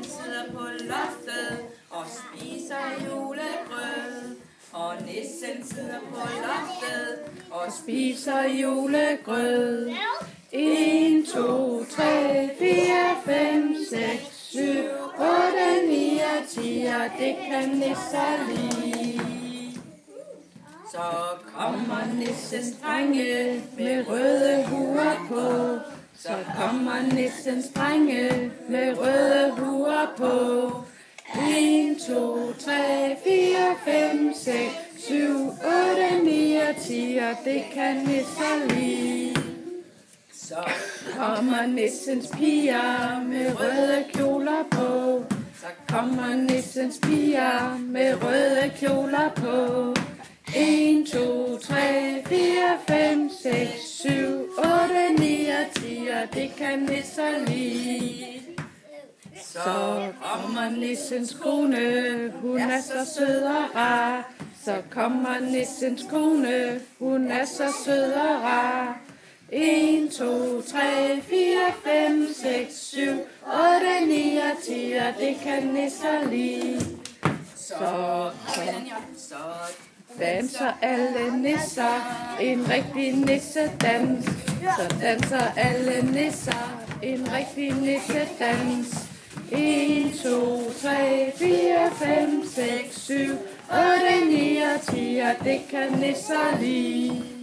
sidder på loftet og spiser julegrød. Og nissen sidder på loftet og spiser julegrød. 1, 2, 3, 4, 5, 6, 7, 8, 9 og 10, og det kan nisser lide. Så kommer nissens drenge med røde huer på. Så kommer nissens drenge med røde huer på. 1, 2, 3, 4, 5, 6, 7, 8, 9 og 10, og det kan nisser lide. Så kommer nissens piger med røde kjoler på. Så kommer nissens piger med røde kjoler på. 1, 2, 3, 4, 5, 6, 7, 8, 9 og 10, og det kan nisser lide. Så kommer nissens kone, hun er så sød og rar. Så kommer nissens kone, hun er så sød og rar. 1, 2, 3, 4, 5, 6, 7, 8, 9 og 10, og det kan nisser lide. Så danser alle nisser en rigtig nissedans. Så danser alle nisser en rigtig nissedans. 1, 2, 3, 4, 5, 6, 7, 8, 9 og 10, og det kan nisser lide.